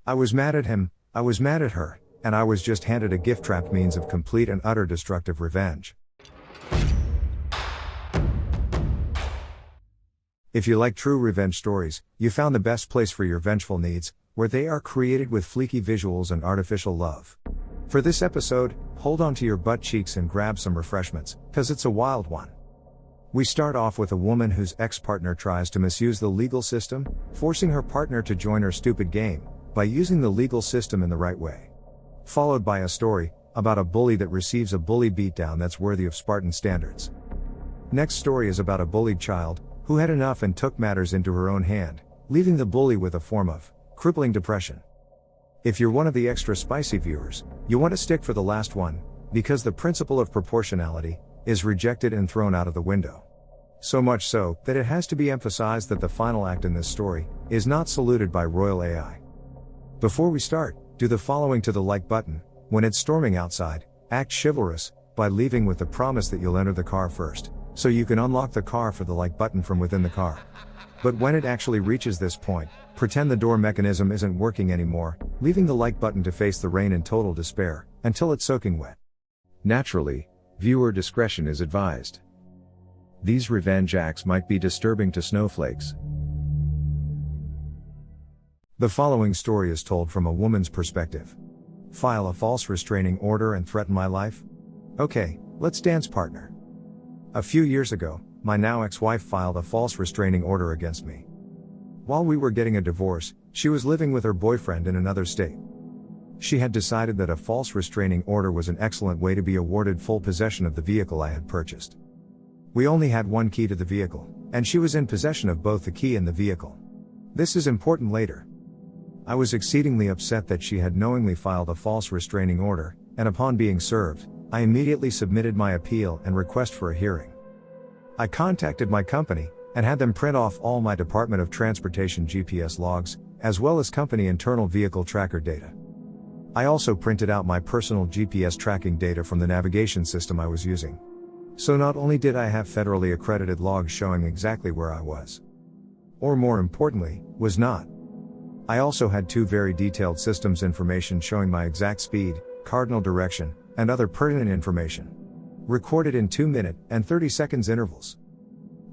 I was mad at him, I was mad at her, and I was just handed a gift-wrapped means of complete and utter destructive revenge. If you like true revenge stories, you found the best place for your vengeful needs, where they are created with fleeky visuals and artificial love. For this episode, hold on to your butt cheeks and grab some refreshments, cause it's a wild one. We start off with a woman whose ex-partner tries to misuse the legal system, forcing her partner to join her stupid game, by using the legal system in the right way. Followed by a story about a bully that receives a bully beatdown that's worthy of Spartan standards. Next story is about a bullied child, who had enough and took matters into her own hand, leaving the bully with a form of crippling depression. If you're one of the extra spicy viewers, you want to stick for the last one, because the principle of proportionality is rejected and thrown out of the window. So much so, that it has to be emphasized that the final act in this story is not saluted by Royal AI. Before we start, do the following to the like button. When it's storming outside, act chivalrous, by leaving with the promise that you'll enter the car first, so you can unlock the car for the like button from within the car. But when it actually reaches this point, pretend the door mechanism isn't working anymore, leaving the like button to face the rain in total despair, until it's soaking wet. Naturally, viewer discretion is advised. These revenge acts might be disturbing to snowflakes. The following story is told from a woman's perspective. File a false restraining order and threaten my life? Okay, let's dance, partner. A few years ago, my now ex-wife filed a false restraining order against me. While we were getting a divorce, she was living with her boyfriend in another state. She had decided that a false restraining order was an excellent way to be awarded full possession of the vehicle I had purchased. We only had one key to the vehicle, and she was in possession of both the key and the vehicle. This is important later. I was exceedingly upset that she had knowingly filed a false restraining order, and upon being served, I immediately submitted my appeal and request for a hearing. I contacted my company, and had them print off all my Department of Transportation GPS logs, as well as company internal vehicle tracker data. I also printed out my personal GPS tracking data from the navigation system I was using. So not only did I have federally accredited logs showing exactly where I was, or more importantly, was not. I also had two very detailed systems information showing my exact speed, cardinal direction, and other pertinent information, recorded in 2-minute and 30 seconds intervals.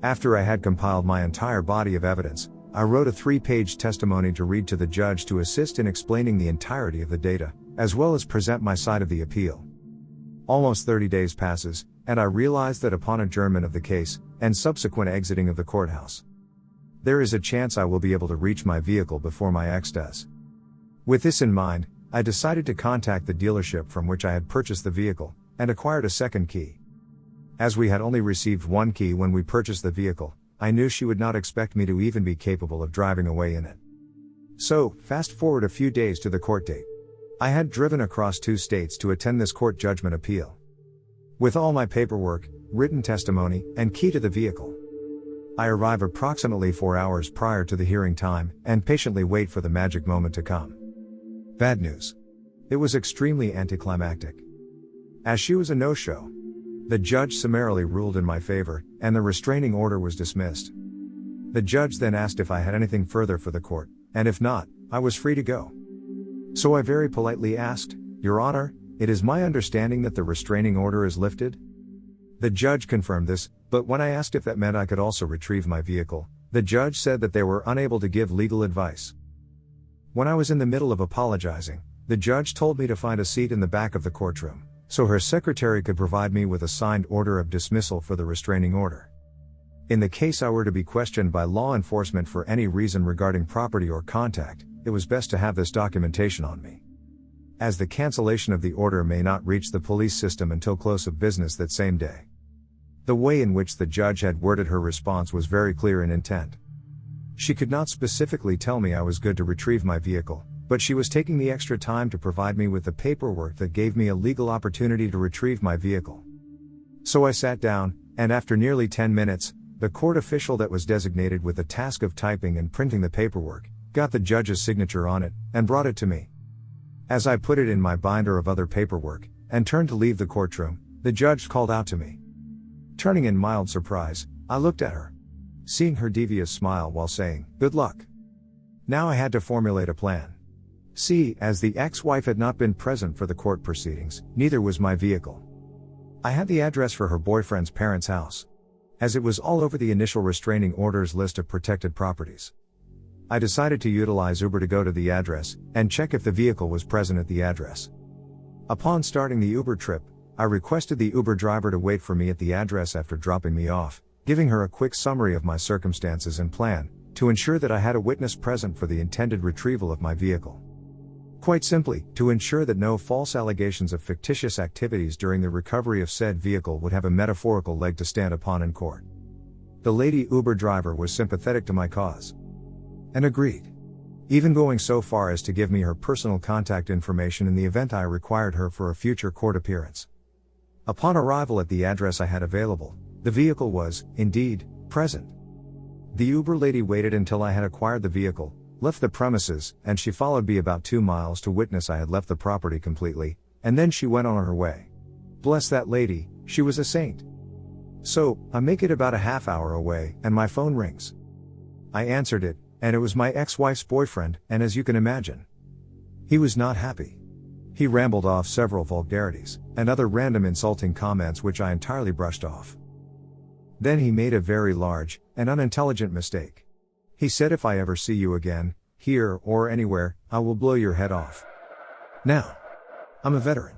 After I had compiled my entire body of evidence, I wrote a 3-page testimony to read to the judge to assist in explaining the entirety of the data, as well as present my side of the appeal. Almost 30 days passes, and I realize that upon adjournment of the case, and subsequent exiting of the courthouse, there is a chance I will be able to reach my vehicle before my ex does. With this in mind, I decided to contact the dealership from which I had purchased the vehicle, and acquired a second key. As we had only received one key when we purchased the vehicle, I knew she would not expect me to even be capable of driving away in it. So, fast forward a few days to the court date. I had driven across 2 states to attend this court judgment appeal. With all my paperwork, written testimony, and key to the vehicle, I arrive approximately 4 hours prior to the hearing time, and patiently wait for the magic moment to come. Bad news. It was extremely anticlimactic. As she was a no-show, the judge summarily ruled in my favor, and the restraining order was dismissed. The judge then asked if I had anything further for the court, and if not, I was free to go. So I very politely asked, "Your Honor, it is my understanding that the restraining order is lifted?" The judge confirmed this, but when I asked if that meant I could also retrieve my vehicle, the judge said that they were unable to give legal advice. When I was in the middle of apologizing, the judge told me to find a seat in the back of the courtroom, so her secretary could provide me with a signed order of dismissal for the restraining order. In the case I were to be questioned by law enforcement for any reason regarding property or contact, it was best to have this documentation on me, as the cancellation of the order may not reach the police system until close of business that same day. The way in which the judge had worded her response was very clear in intent. She could not specifically tell me I was good to retrieve my vehicle, but she was taking the extra time to provide me with the paperwork that gave me a legal opportunity to retrieve my vehicle. So I sat down, and after nearly 10 minutes, the court official that was designated with the task of typing and printing the paperwork, got the judge's signature on it, and brought it to me. As I put it in my binder of other paperwork, and turned to leave the courtroom, the judge called out to me. Turning in mild surprise, I looked at her, seeing her devious smile while saying, "Good luck." Now I had to formulate a plan. See, as the ex-wife had not been present for the court proceedings, neither was my vehicle. I had the address for her boyfriend's parents' house, as it was all over the initial restraining orders list of protected properties. I decided to utilize Uber to go to the address and check if the vehicle was present at the address. Upon starting the Uber trip, I requested the Uber driver to wait for me at the address after dropping me off, giving her a quick summary of my circumstances and plan, to ensure that I had a witness present for the intended retrieval of my vehicle. Quite simply, to ensure that no false allegations of fictitious activities during the recovery of said vehicle would have a metaphorical leg to stand upon in court. The lady Uber driver was sympathetic to my cause and agreed, even going so far as to give me her personal contact information in the event I required her for a future court appearance. Upon arrival at the address I had available, the vehicle was, indeed, present. The Uber lady waited until I had acquired the vehicle, left the premises, and she followed me about 2 miles to witness I had left the property completely, and then she went on her way. Bless that lady, she was a saint. So, I make it about a half hour away, and my phone rings. I answered it, and it was my ex-wife's boyfriend, and as you can imagine, he was not happy. He rambled off several vulgarities, and other random insulting comments which I entirely brushed off. Then he made a very large, and unintelligent mistake. He said, if I ever see you again, here or anywhere, I will blow your head off. Now, I'm a veteran.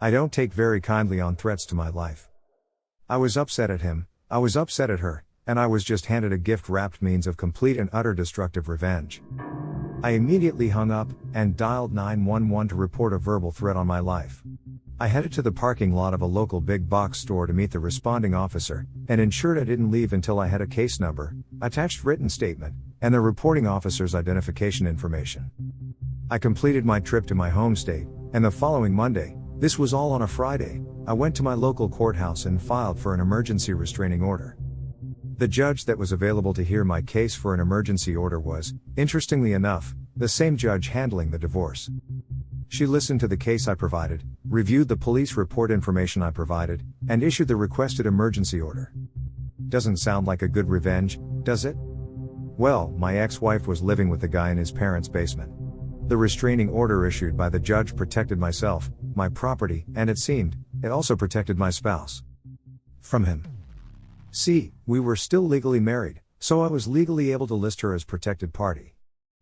I don't take very kindly on threats to my life. I was upset at him, I was upset at her, and I was just handed a gift-wrapped means of complete and utter destructive revenge. I immediately hung up, and dialed 911 to report a verbal threat on my life. I headed to the parking lot of a local big box store to meet the responding officer, and ensured I didn't leave until I had a case number, attached written statement, and the reporting officer's identification information. I completed my trip to my home state, and the following Monday, this was all on a Friday, I went to my local courthouse and filed for an emergency restraining order. The judge that was available to hear my case for an emergency order was, interestingly enough, the same judge handling the divorce. She listened to the case I provided, reviewed the police report information I provided, and issued the requested emergency order. Doesn't sound like a good revenge, does it? Well, my ex-wife was living with the guy in his parents' basement. The restraining order issued by the judge protected myself, my property, and it seemed, it also protected my spouse from him. See, we were still legally married, so I was legally able to list her as protected party.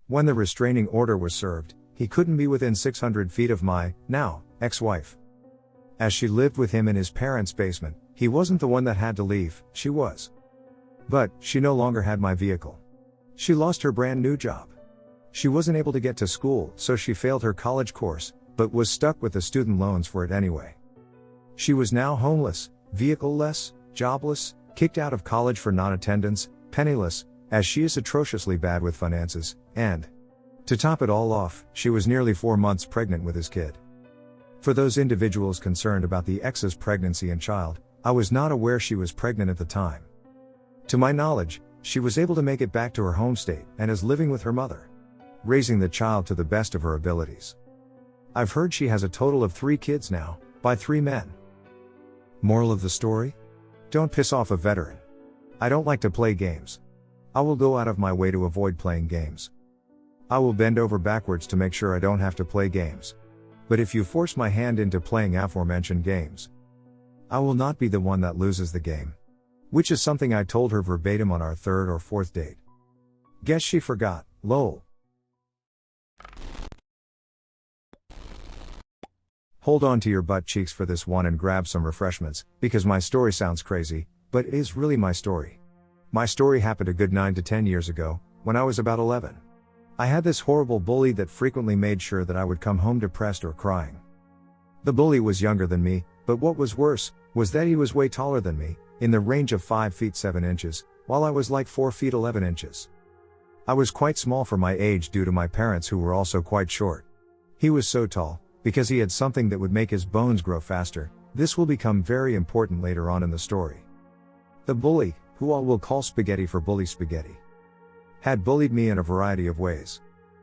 When the restraining order was served, he couldn't be within 600 feet of my, now, ex-wife. As she lived with him in his parents' basement, he wasn't the one that had to leave, she was. But, she no longer had my vehicle. She lost her brand new job. She wasn't able to get to school, so she failed her college course, but was stuck with the student loans for it anyway. She was now homeless, vehicle-less, jobless, kicked out of college for non-attendance, penniless, as she is atrociously bad with finances, and, to top it all off, she was nearly 4 months pregnant with his kid. For those individuals concerned about the ex's pregnancy and child, I was not aware she was pregnant at the time. To my knowledge, she was able to make it back to her home state and is living with her mother, raising the child to the best of her abilities. I've heard she has a total of 3 kids now, by 3 men. Moral of the story? Don't piss off a veteran. I don't like to play games. I will go out of my way to avoid playing games. I will bend over backwards to make sure I don't have to play games. But if you force my hand into playing aforementioned games, I will not be the one that loses the game. Which is something I told her verbatim on our 3rd or 4th date. Guess she forgot, lol. Hold on to your butt cheeks for this one and grab some refreshments, because my story sounds crazy, but it is really my story. My story happened a good 9 to 10 years ago, when I was about 11. I had this horrible bully that frequently made sure that I would come home depressed or crying. The bully was younger than me, but what was worse, was that he was way taller than me, in the range of 5 feet 7 inches, while I was like 4 feet 11 inches. I was quite small for my age due to my parents who were also quite short. He was so tall, because he had something that would make his bones grow faster. This will become very important later on in the story. The bully, who I will call Spaghetti for Bully Spaghetti, had bullied me in a variety of ways.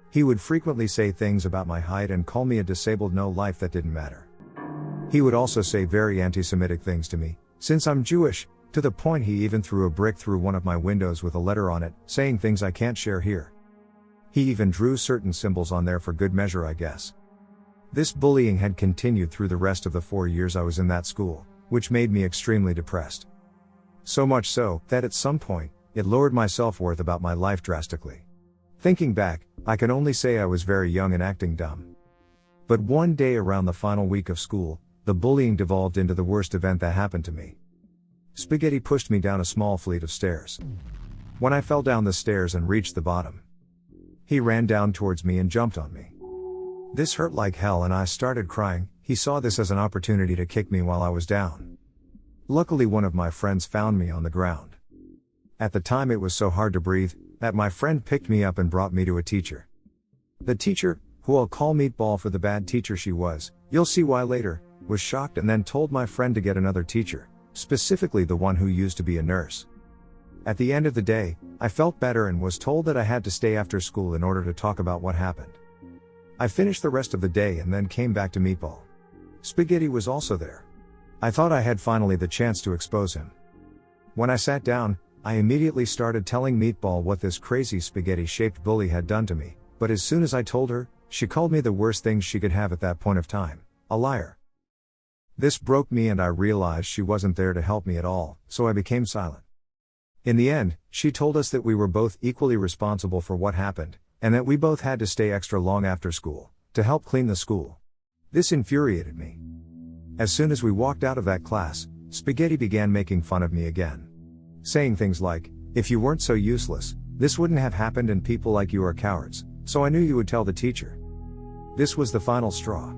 He would frequently say things about my height and call me a disabled no-life that didn't matter. He would also say very anti-Semitic things to me, since I'm Jewish, to the point he even threw a brick through one of my windows with a letter on it, saying things I can't share here. He even drew certain symbols on there for good measure, I guess. This bullying had continued through the rest of the 4 years I was in that school, which made me extremely depressed. So much so, that at some point, it lowered my self-worth about my life drastically. Thinking back, I can only say I was very young and acting dumb. But one day around the final week of school, the bullying devolved into the worst event that happened to me. Spaghetti pushed me down a small flight of stairs. When I fell down the stairs and reached the bottom, he ran down towards me and jumped on me. This hurt like hell and I started crying. He saw this as an opportunity to kick me while I was down. Luckily, one of my friends found me on the ground. At the time it was so hard to breathe, that my friend picked me up and brought me to a teacher. The teacher, who I'll call Meatball for the bad teacher she was, you'll see why later, was shocked and then told my friend to get another teacher, specifically the one who used to be a nurse. At the end of the day, I felt better and was told that I had to stay after school in order to talk about what happened. I finished the rest of the day and then came back to Meatball. Spaghetti was also there. I thought I had finally the chance to expose him. When I sat down, I immediately started telling Meatball what this crazy spaghetti-shaped bully had done to me, but as soon as I told her, she called me the worst things she could have at that point of time, a liar. This broke me and I realized she wasn't there to help me at all, so I became silent. In the end, she told us that we were both equally responsible for what happened, and that we both had to stay extra long after school, to help clean the school. This infuriated me. As soon as we walked out of that class, Spaghetti began making fun of me again. Saying things like, "If you weren't so useless, this wouldn't have happened and people like you are cowards, so I knew you would tell the teacher." This was the final straw.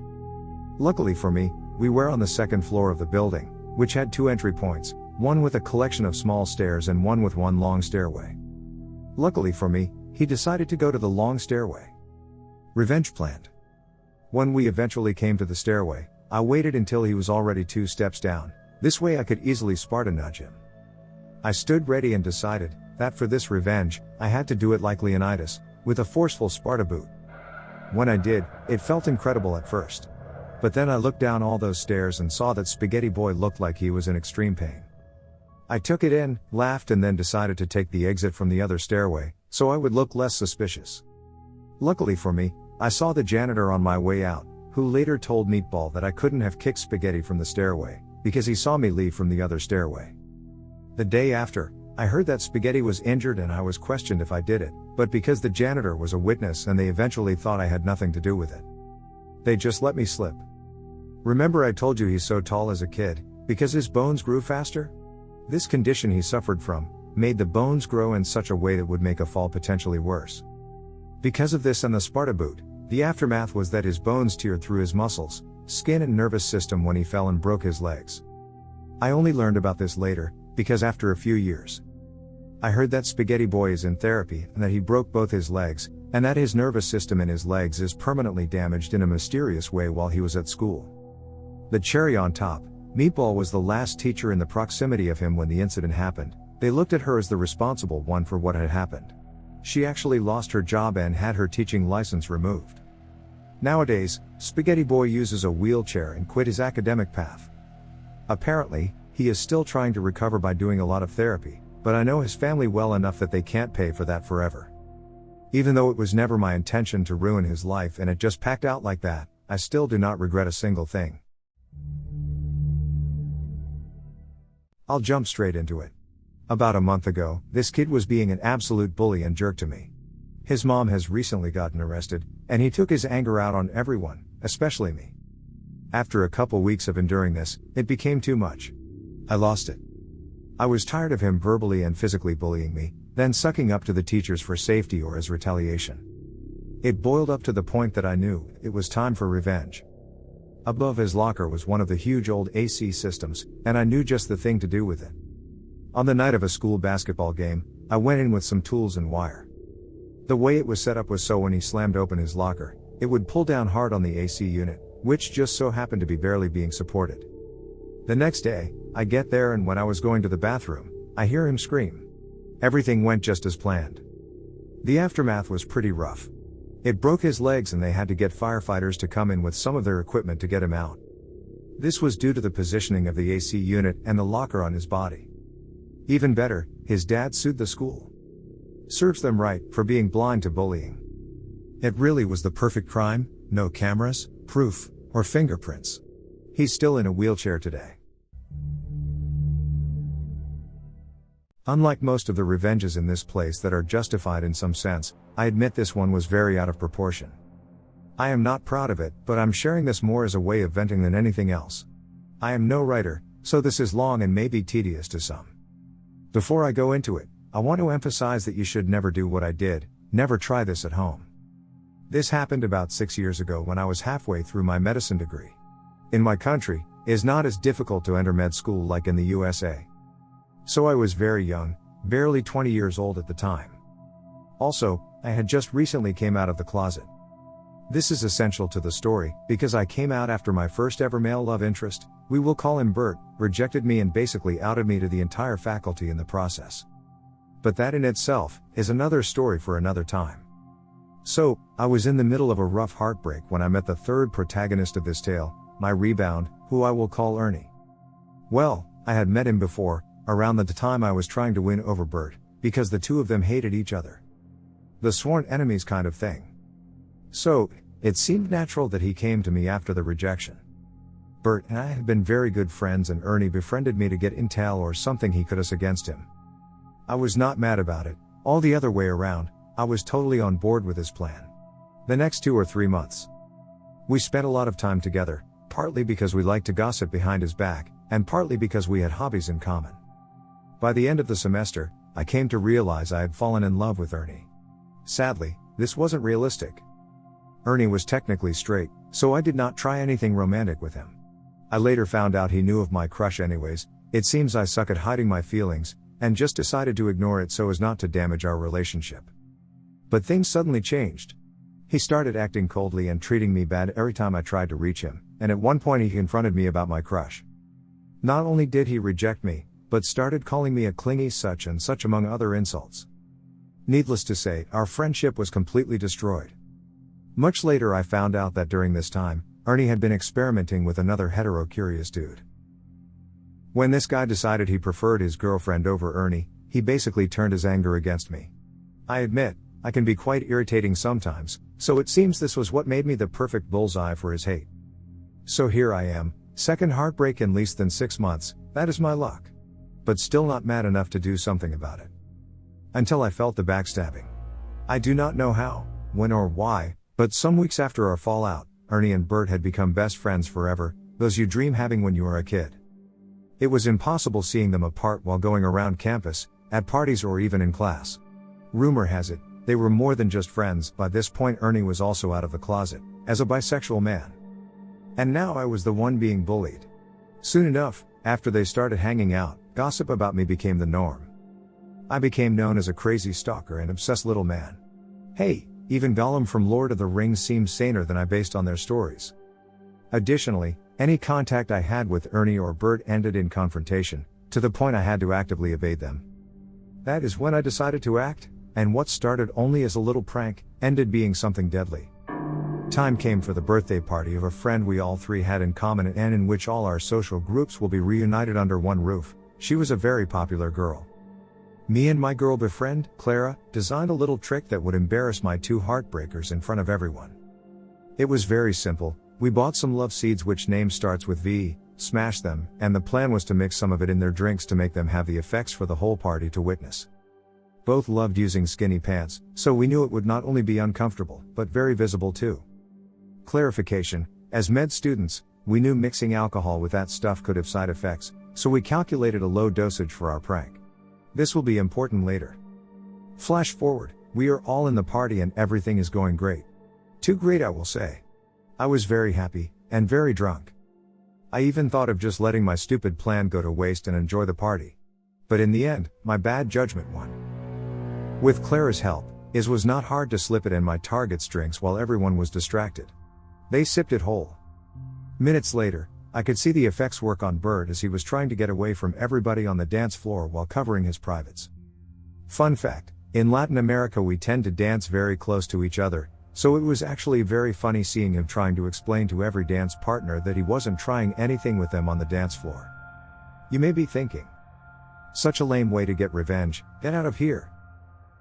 Luckily for me, we were on the second floor of the building, which had 2 entry points, one with a collection of small stairs and one with one long stairway. Luckily for me, he decided to go to the long stairway. Revenge planned. When we eventually came to the stairway, I waited until he was already 2 steps down, this way I could easily Sparta nudge him. I stood ready and decided that for this revenge, I had to do it like Leonidas, with a forceful Sparta boot. When I did, it felt incredible at first. But then I looked down all those stairs and saw that Spaghetti Boy looked like he was in extreme pain. I took it in, laughed and then decided to take the exit from the other stairway, so I would look less suspicious. Luckily for me, I saw the janitor on my way out, who later told Meatball that I couldn't have kicked Spaghetti from the stairway, because he saw me leave from the other stairway. The day after, I heard that Spaghetti was injured and I was questioned if I did it, but because the janitor was a witness and they eventually thought I had nothing to do with it, they just let me slip. Remember I told you he's so tall as a kid, because his bones grew faster? This condition he suffered from, made the bones grow in such a way that would make a fall potentially worse. Because of this and the Sparta boot, the aftermath was that his bones teared through his muscles, skin and nervous system when he fell and broke his legs. I only learned about this later, because after a few years, I heard that Spaghetti Boy is in therapy and that he broke both his legs, and that his nervous system in his legs is permanently damaged in a mysterious way while he was at school. The cherry on top, Meatball was the last teacher in the proximity of him when the incident happened. They looked at her as the responsible one for what had happened. She actually lost her job and had her teaching license removed. Nowadays, Spaghetti Boy uses a wheelchair and quit his academic path. Apparently, he is still trying to recover by doing a lot of therapy, but I know his family well enough that they can't pay for that forever. Even though it was never my intention to ruin his life and it just packed out like that, I still do not regret a single thing. I'll jump straight into it. About a month ago, this kid was being an absolute bully and jerk to me. His mom has recently gotten arrested, and he took his anger out on everyone, especially me. After a couple weeks of enduring this, it became too much. I lost it. I was tired of him verbally and physically bullying me, then sucking up to the teachers for safety or as retaliation. It boiled up to the point that I knew it was time for revenge. Above his locker was one of the huge old AC systems, and I knew just the thing to do with it. On the night of a school basketball game, I went in with some tools and wire. The way it was set up was so when he slammed open his locker, it would pull down hard on the AC unit, which just so happened to be barely being supported. The next day, I get there and when I was going to the bathroom, I hear him scream. Everything went just as planned. The aftermath was pretty rough. It broke his legs and they had to get firefighters to come in with some of their equipment to get him out. This was due to the positioning of the AC unit and the locker on his body. Even better, his dad sued the school. Serves them right, for being blind to bullying. It really was the perfect crime, no cameras, proof, or fingerprints. He's still in a wheelchair today. Unlike most of the revenges in this place that are justified in some sense, I admit this one was very out of proportion. I am not proud of it, but I'm sharing this more as a way of venting than anything else. I am no writer, so this is long and may be tedious to some. Before I go into it, I want to emphasize that you should never do what I did, never try this at home. This happened about 6 years ago when I was halfway through my medicine degree. In my country, it is not as difficult to enter med school like in the USA. So I was very young, barely 20 years old at the time. Also, I had just recently came out of the closet. This is essential to the story, because I came out after my first ever male love interest, we will call him Bert, rejected me and basically outed me to the entire faculty in the process. But that in itself, is another story for another time. So, I was in the middle of a rough heartbreak when I met the third protagonist of this tale, my rebound, who I will call Ernie. Well, I had met him before, around the time I was trying to win over Bert, because the two of them hated each other. The sworn enemies kind of thing. So, it seemed natural that he came to me after the rejection. Bert and I had been very good friends and Ernie befriended me to get intel or something he could us against him. I was not mad about it, all the other way around, I was totally on board with his plan. The next 2 or 3 months. We spent a lot of time together, partly because we liked to gossip behind his back, and partly because we had hobbies in common. By the end of the semester, I came to realize I had fallen in love with Ernie. Sadly, this wasn't realistic. Ernie was technically straight, so I did not try anything romantic with him. I later found out he knew of my crush anyways. It seems I suck at hiding my feelings, and just decided to ignore it so as not to damage our relationship. But things suddenly changed. He started acting coldly and treating me bad every time I tried to reach him, and at one point he confronted me about my crush. Not only did he reject me, but started calling me a clingy such and such among other insults. Needless to say, our friendship was completely destroyed. Much later I found out that during this time, Ernie had been experimenting with another hetero-curious dude. When this guy decided he preferred his girlfriend over Ernie, he basically turned his anger against me. I admit, I can be quite irritating sometimes, so it seems this was what made me the perfect bullseye for his hate. So here I am, second heartbreak in less than 6 months, that is my luck. But still not mad enough to do something about it. Until I felt the backstabbing. I do not know how, when or why, but some weeks after our fallout, Ernie and Bert had become best friends forever, those you dream having when you are a kid. It was impossible seeing them apart while going around campus, at parties or even in class. Rumor has it, they were more than just friends. By this point Ernie was also out of the closet, as a bisexual man. And now I was the one being bullied. Soon enough, after they started hanging out, gossip about me became the norm. I became known as a crazy stalker and obsessed little man. Hey, even Gollum from Lord of the Rings seemed saner than I based on their stories. Additionally, any contact I had with Ernie or Bert ended in confrontation, to the point I had to actively evade them. That is when I decided to act, and what started only as a little prank, ended being something deadly. Time came for the birthday party of a friend we all three had in common and in which all our social groups will be reunited under one roof. She was a very popular girl. Me and my girl befriend, Clara, designed a little trick that would embarrass my two heartbreakers in front of everyone. It was very simple. We bought some love seeds which name starts with V, smashed them, and the plan was to mix some of it in their drinks to make them have the effects for the whole party to witness. Both loved using skinny pants, so we knew it would not only be uncomfortable, but very visible too. Clarification, as med students, we knew mixing alcohol with that stuff could have side effects, so we calculated a low dosage for our prank. This will be important later. Flash forward, we are all in the party and everything is going great. Too great, I will say. I was very happy, and very drunk. I even thought of just letting my stupid plan go to waste and enjoy the party. But in the end, my bad judgment won. With Clara's help, it was not hard to slip it in my target's drinks while everyone was distracted. They sipped it whole. Minutes later, I could see the effects work on Bert as he was trying to get away from everybody on the dance floor while covering his privates. Fun fact, in Latin America we tend to dance very close to each other, so it was actually very funny seeing him trying to explain to every dance partner that he wasn't trying anything with them on the dance floor. You may be thinking, such a lame way to get revenge, get out of here.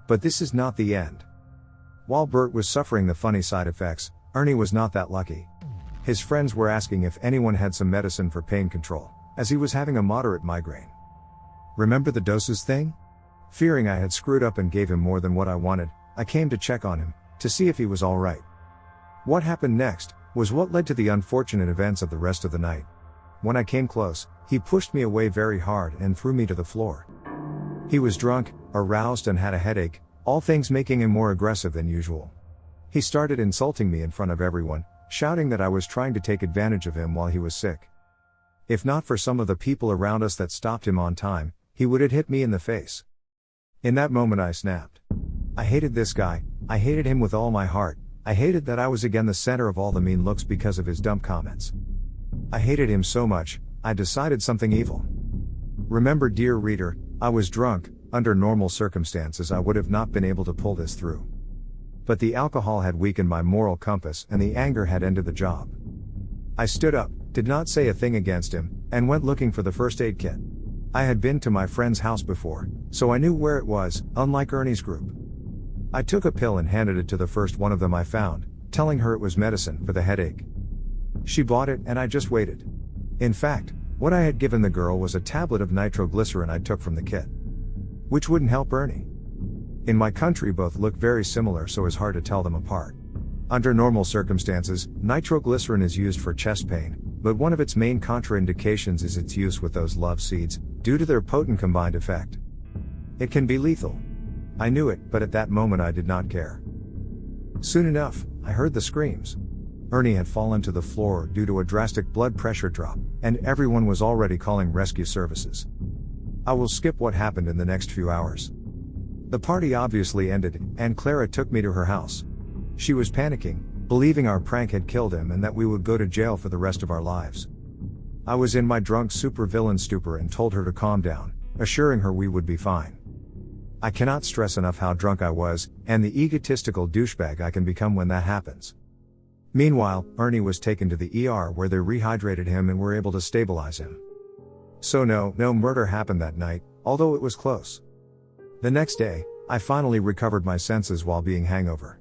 But this is not the end. While Bert was suffering the funny side effects, Ernie was not that lucky. His friends were asking if anyone had some medicine for pain control, as he was having a moderate migraine. Remember the doses thing? Fearing I had screwed up and gave him more than what I wanted, I came to check on him, to see if he was alright. What happened next was what led to the unfortunate events of the rest of the night. When I came close, he pushed me away very hard and threw me to the floor. He was drunk, aroused and had a headache, all things making him more aggressive than usual. He started insulting me in front of everyone, shouting that I was trying to take advantage of him while he was sick. If not for some of the people around us that stopped him on time, he would have hit me in the face. In that moment I snapped. I hated this guy, I hated him with all my heart, I hated that I was again the center of all the mean looks because of his dumb comments. I hated him so much, I decided something evil. Remember, dear reader, I was drunk. Under normal circumstances I would have not been able to pull this through. But the alcohol had weakened my moral compass and the anger had ended the job. I stood up, did not say a thing against him, and went looking for the first aid kit. I had been to my friend's house before, so I knew where it was, unlike Ernie's group. I took a pill and handed it to the first one of them I found, telling her it was medicine for the headache. She bought it and I just waited. In fact, what I had given the girl was a tablet of nitroglycerin I took from the kit. Which wouldn't help Ernie. In my country both look very similar, so it's hard to tell them apart. Under normal circumstances, nitroglycerin is used for chest pain, but one of its main contraindications is its use with those love seeds, due to their potent combined effect. It can be lethal. I knew it, but at that moment I did not care. Soon enough, I heard the screams. Ernie had fallen to the floor due to a drastic blood pressure drop, and everyone was already calling rescue services. I will skip what happened in the next few hours. The party obviously ended, and Clara took me to her house. She was panicking, believing our prank had killed him and that we would go to jail for the rest of our lives. I was in my drunk supervillain stupor and told her to calm down, assuring her we would be fine. I cannot stress enough how drunk I was, and the egotistical douchebag I can become when that happens. Meanwhile, Ernie was taken to the ER where they rehydrated him and were able to stabilize him. So no murder happened that night, although it was close. The next day, I finally recovered my senses while being hangover.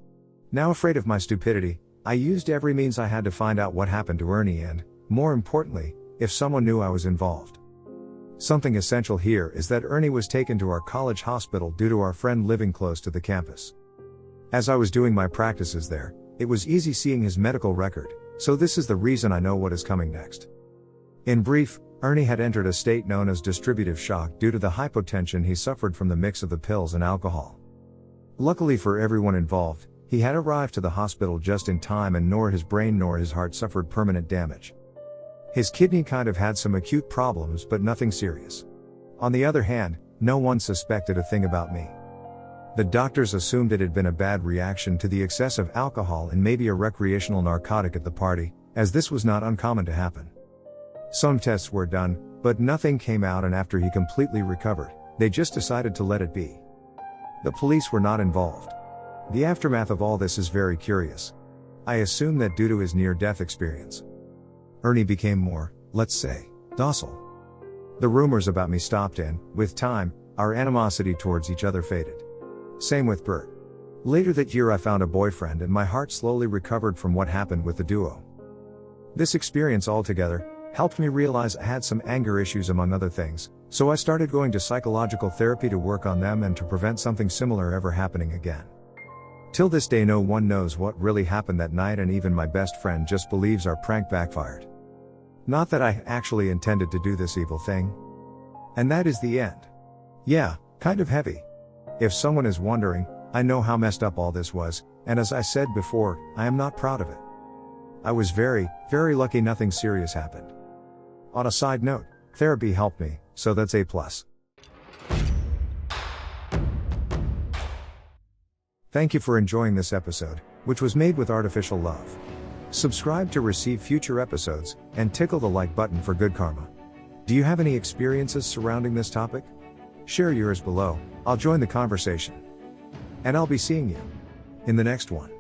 Now afraid of my stupidity, I used every means I had to find out what happened to Ernie and, more importantly, if someone knew I was involved. Something essential here is that Ernie was taken to our college hospital due to our friend living close to the campus. As I was doing my practices there, it was easy seeing his medical record, so this is the reason I know what is coming next. In brief, Ernie had entered a state known as distributive shock due to the hypotension he suffered from the mix of the pills and alcohol. Luckily for everyone involved, he had arrived to the hospital just in time and nor his brain nor his heart suffered permanent damage. His kidney kind of had some acute problems but nothing serious. On the other hand, no one suspected a thing about me. The doctors assumed it had been a bad reaction to the excess of alcohol and maybe a recreational narcotic at the party, as this was not uncommon to happen. Some tests were done, but nothing came out, and after he completely recovered, they just decided to let it be. The police were not involved. The aftermath of all this is very curious. I assume that due to his near-death experience, Ernie became more, let's say, docile. The rumors about me stopped and, with time, our animosity towards each other faded. Same with Bert. Later that year I found a boyfriend and my heart slowly recovered from what happened with the duo. This experience altogether helped me realize I had some anger issues among other things, so I started going to psychological therapy to work on them and to prevent something similar ever happening again. Till this day no one knows what really happened that night, and even my best friend just believes our prank backfired. Not that I actually intended to do this evil thing. And that is the end. Yeah, kind of heavy. If someone is wondering, I know how messed up all this was, and as I said before, I am not proud of it. I was very, very lucky nothing serious happened. On a side note, therapy helped me, so that's A+. Thank you for enjoying this episode, which was made with artificial love. Subscribe to receive future episodes, and tickle the like button for good karma. Do you have any experiences surrounding this topic? Share yours below, I'll join the conversation. And I'll be seeing you in the next one.